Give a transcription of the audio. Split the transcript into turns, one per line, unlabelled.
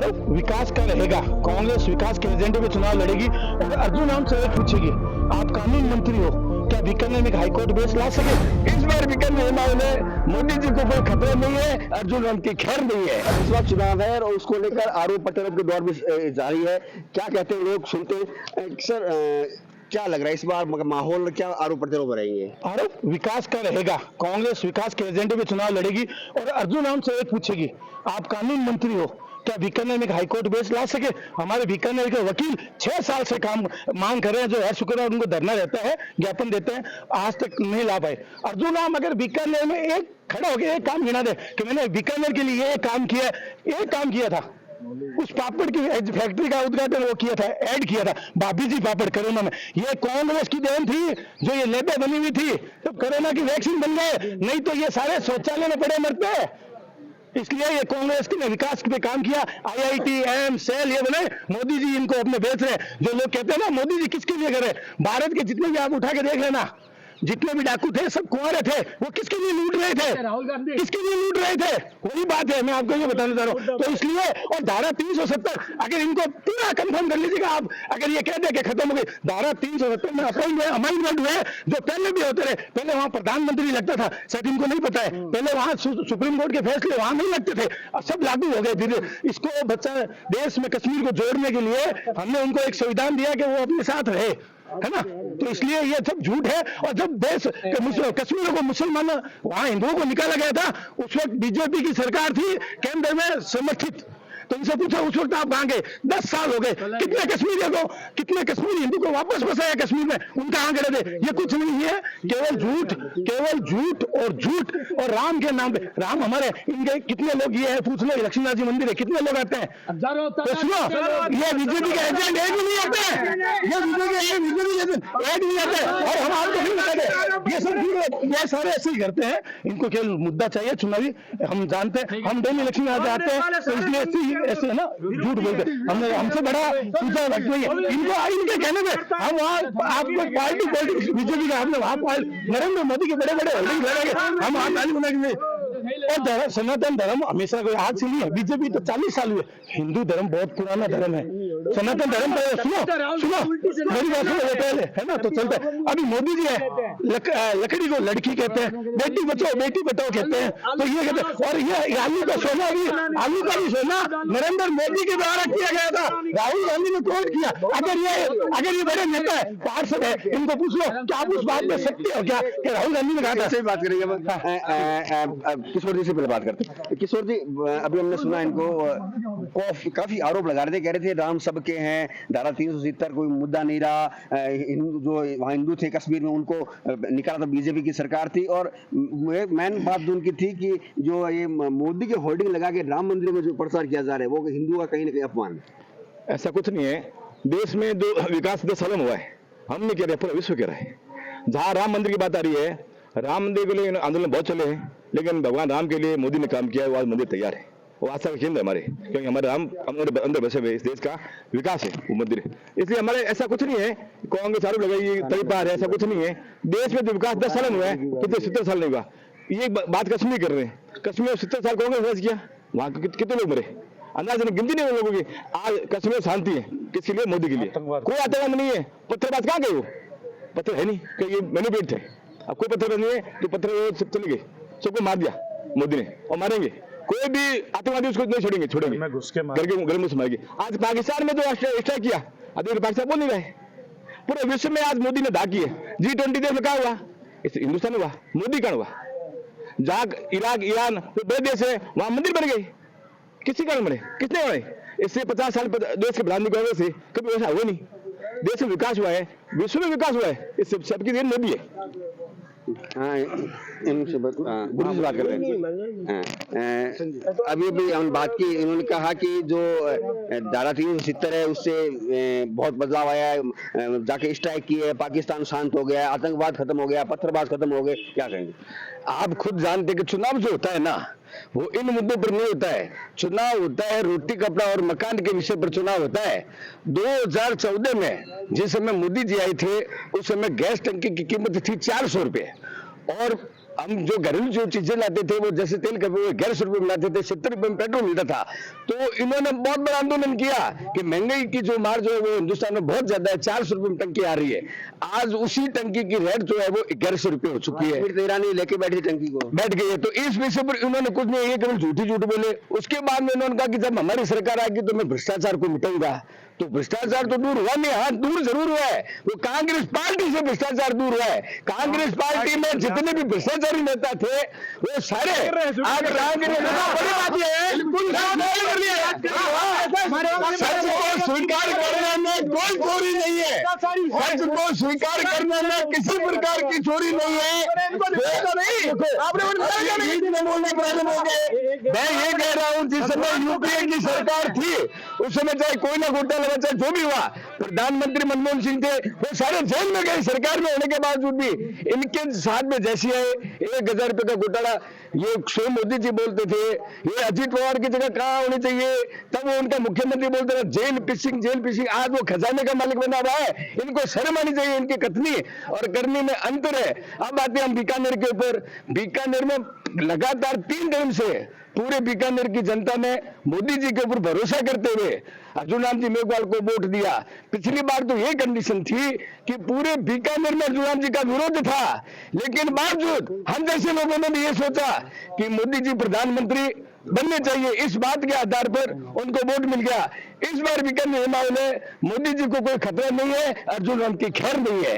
आरोप विकास का रहेगा। कांग्रेस विकास के एजेंडे पे चुनाव लड़ेगी और अर्जुन राम से पूछेगी, आप कानून मंत्री हो, क्या बीकानेर में हाईकोर्ट बेंच ला सके?
इस बार बीकानेर में मोदी जी को कोई खतरा नहीं है, अर्जुन राम की खैर नहीं है। इस वक्त चुनाव है और उसको लेकर आरोप प्रत्यारोप के दौर भी जारी है। क्या कहते हैं लोग, सुनते हैं। सर, क्या लग रहा है इस बार माहौल, क्या आरोप प्रत्यारोप रहेंगे?
आरोप विकास का रहेगा। कांग्रेस विकास के एजेंडे पे चुनाव लड़ेगी और अर्जुन राम से पूछेगी, आप कानून मंत्री हो, क्या बीकानेर में हाईकोर्ट बेंच ला सके? हमारे बीकानेर के वकील 6 साल से काम मांग कर रहे हैं, जो है शुक्र है उनको धरना रहता है, ज्ञापन देते हैं, आज तक नहीं ला पाए। अर्जुन राम अगर बीकानेर में एक खड़ा होकर एक काम गिना दे कि मैंने बीकानेर के लिए ये काम किया था, उस पापड़ की फैक्ट्री का उद्घाटन वो किया था, ऐड किया था, भाभी जी पापड़ कोरोना में, ये कांग्रेस की देन थी जो ये लेबे बनी हुई थी, तो कोरोना की वैक्सीन बन गए, नहीं तो ये सारे शौचालय में पड़े मरते। इसलिए ये कांग्रेस ने विकास पे काम किया। IIT, एम्स, सेल ये बने, मोदी जी इनको अपने बेच रहे हैं। जो लोग कहते हैं ना मोदी जी किसके लिए करे, भारत के जितने भी आप उठा के देख लेना, जितने भी डाकू थे सब कुंवारे थे, वो किसके लिए लूट रहे थे? राहुल गांधी किसके लिए लूट रहे थे? वही बात है, मैं आपको ये बताना चाह रहा हूँ। तो इसलिए, और धारा 370 अगर इनको पूरा कंफर्म कर लीजिएगा आप, अगर ये कहते कि खत्म हो गई धारा 370 में अमेंडमेंट हुए जो पहले भी होते रहे। पहले वहां प्रधानमंत्री लगता था, शायद इनको नहीं पता है, पहले वहां सुप्रीम कोर्ट के फैसले वहां नहीं लगते थे, अब सब लागू हो गए धीरे। इसको बच्चा देश में कश्मीर को जोड़ने के लिए हमने उनको एक संविधान दिया कि वो अपने साथ रहे, है ना? तो इसलिए ये सब झूठ है। और जब देश के कश्मीर को मुसलमान वहां हिंदुओं को निकाला गया था, उस वक्त बीजेपी की सरकार थी केंद्र में समर्थित, तो इनसे पूछा उस वक्त आप कहां गए? 10 साल हो गए, कितने कश्मीरी हिंदू को वापस बसाया कश्मीर में, उनका कहां गए थे? ये कुछ नहीं है, केवल झूठ और राम के नाम पे। राम हमारे इनके कितने लोग ये है, पूछ लो, लक्ष्मीनाथ जी मंदिर है, कितने लोग आते हैं? तो सुनो, ये बीजेपी के एजेंट एक भी नहीं आते हैं, ये बीजेपी एक नहीं आते, और हम आपको नहीं बताते। ये सब ये सारे ऐसे ही करते हैं, इनको केवल मुद्दा चाहिए चुनावी। हम जानते हैं, हम डेली इलेक्शन में आते हैं, तो इसलिए ऐसे है ना झूठ बोलते। हमने हमसे बड़ा पूछा नहीं है इनके कहने में। हम वहाँ आपको पार्टी बीजेपी का हमने वहाँ नरेंद्र मोदी के बड़े बड़े होर्डिंग लगाएंगे, हम वहाँ ताली बनाएंगे। और सनातन धर्म हमेशा कोई आज से नहीं है, बीजेपी तो 40 साल हुए। हिंदू धर्म बहुत पुराना धर्म है, सनातन धर्म तो सुनो मेरी बात सुनो पहले, है ना? तो चलते हैं। अभी मोदी जी है, लकड़ी को लड़की कहते हैं, बेटी बचाओ बेटी बचाओ कहते हैं, तो ये कहते हैं। और ये आलू का सोना भी सोना नरेंद्र मोदी के द्वारा किया गया था, राहुल गांधी ने कौन किया? अगर ये बड़े नेता है, पार्षद है, इनको पूछ लो क्या आप उस बात में सकते हो क्या कि राहुल गांधी ने कहा था?
सही बात करेंगे। किशोर जी से पहले बात करते हैं। किशोर जी, अभी हमने सुना इनको काफी आरोप लगा रहे थे, कह रहे थे राम सबके हैं, धारा 370 कोई मुद्दा नहीं रहा, हिंदू जो वहाँ हिंदू थे कश्मीर में उनको निकाला तो बीजेपी की सरकार थी। और मेन बात उनकी थी कि जो ये मोदी के होर्डिंग लगा के राम मंदिर में जो प्रचार किया जा रहा है वो हिंदू का कहीं ना कहीं अपमान है।
ऐसा कुछ नहीं है, देश में जो विकास 10 सालों में हुआ है, हम नहीं कह रहे, पूरा विश्व कह रहा है। जहाँ राम मंदिर की बात आ रही है, राम मंदिर के लिए आंदोलन बहुत चले हैं, लेकिन भगवान राम के लिए मोदी ने काम किया है, वो आज मंदिर तैयार है, वो आस्था का केंद्र हमारे, क्योंकि हमारे राम अंदर बसे हुए इस देश का विकास है वो मंदिर है। इसलिए हमारे ऐसा कुछ नहीं है कांग्रेस आरोप लगाई तरी पार है, ऐसा कुछ नहीं है। देश में जो विकास 10 साल में हुआ है, कितने 70 साल नहीं हुआ। ये बात कश्मीर कर रहे हैं, कश्मीर में 70 साल कांग्रेस विकास किया, वहाँ कितने लोग मरे, अंदाज नहीं, गिनती नहीं उन लोगों की। आज कश्मीर शांति है, किसके लिए? मोदी के लिए। कोई आतंकवाद नहीं है, पत्थरबाज कहाँ गए? वो पत्थर है नहीं, ये मैनिपुलेट थे। अब कोई पत्थर नहीं है, तो पत्थर चले गए, सबको मार दिया मोदी ने, और मारेंगे। कोई भी आतंकवादी उसको नहीं छोड़ेंगे घर में मारेंगे। आज पाकिस्तान में जो स्ट्राइक किया, अभी पाकिस्तान बोल नहीं रहे, पूरे विश्व में आज मोदी ने दाग की है। G20 देश में कहा हुआ, इस हिंदुस्तान में हुआ, मोदी कारण हुआ। जहाँ इराक, ईरान जो बड़े देश है, वहां मंदिर बन गए, किसी कारण बने, कितने बने? इससे 50 साल देश के प्रधानमंत्री कांग्रेस से कभी ऐसा हुआ नहीं। देश में विकास हुआ है, विश्व में विकास हुआ है, इससे सबकी देन मोदी है।
इनसे बात कर रहे हैं। अभी भी हम बात की, इन्होंने कहा कि जो धारा 370 है उससे बहुत बदलाव आया है, जाके स्ट्राइक की है, पाकिस्तान शांत हो गया, आतंकवाद खत्म हो गया, पत्थरबाज खत्म हो गए। क्या कहेंगे?
आप खुद जानते कि चुनाव जो होता है ना, वो इन मुद्दों पर नहीं होता है। चुनाव होता है रोटी कपड़ा और मकान के विषय पर चुनाव होता है। 2014 में जिस समय मोदी जी आए थे, उस समय गैस टंकी की कीमत थी 400 रुपए, और हम जो घरेलू जो चीजें लाते थे, वो जैसे तेल का वो 1100 रुपए में लाते थे, 70 रुपए में पेट्रोल मिलता था। तो इन्होंने बहुत बड़ा आंदोलन किया कि महंगाई की जो मार जो है वो हिंदुस्तान में बहुत ज्यादा है, 400 रुपए में टंकी आ रही है। आज उसी टंकी की रेट जो है वो 1100 रुपए हो चुकी है।
स्मृति ईरानी लेके बैठी टंकी को,
बैठ गई है। तो इस विषय पर इन्होंने कुछ नहीं, ये केवल झूठी झूठ बोले। उसके बाद में इन्होंने कहा कि जब हमारी सरकार आएगी तो मैं भ्रष्टाचार को मिटाऊंगा। तो भ्रष्टाचार तो दूर हुआ नहीं, हाँ दूर जरूर हुआ है, वो कांग्रेस पार्टी से भ्रष्टाचार दूर हुआ है। कांग्रेस पार्टी में जितने भी भ्रष्टाचारी नेता थे वो सारे आज कांग्रेस, बड़ी बात ये है, सच को स्वीकार करने में कोई चोरी नहीं है, सच को स्वीकार करने में किसी प्रकार की चोरी नहीं है। मैं ये कह रहा हूँ, जिस समय यूपीए की सरकार थी उस समय चाहे कोई ना घोटाला चाहे जो भी हुआ, प्रधानमंत्री मनमोहन सिंह थे, वो सारे जेल में गए सरकार में होने के बावजूद भी। इनके साथ में जैसी है 1000 रुपए का घोटाला, ये स्वयं मोदी जी बोलते थे, ये अजीत पवार की जगह कहाँ होनी चाहिए, तब वो उनका मुख्यमंत्री बोलते थे जेल फिशिंग जेल फिशिंग। आज वो खजाने का मालिक बना हुआ है, इनको शर्म आनी चाहिए, इनकी कथनी और करनी में अंतर है। अब आते हैं हम बीकानेर के ऊपर। बीकानेर में लगातार 3 दिन से पूरे बीकानेर की जनता ने मोदी जी के ऊपर भरोसा करते हुए अर्जुन राम जी मेघवाल को वोट दिया। पिछली बार तो ये कंडीशन थी कि पूरे बीकानेर में अर्जुन राम जी का विरोध था, लेकिन बावजूद हम जैसे लोगों ने भी ये सोचा कि मोदी जी प्रधानमंत्री बनने चाहिए, इस बात के आधार पर उनको वोट मिल गया। इस बार बीकानेर माहौल है, मोदी जी को कोई खतरा नहीं है, अर्जुन राम की खैर नहीं है।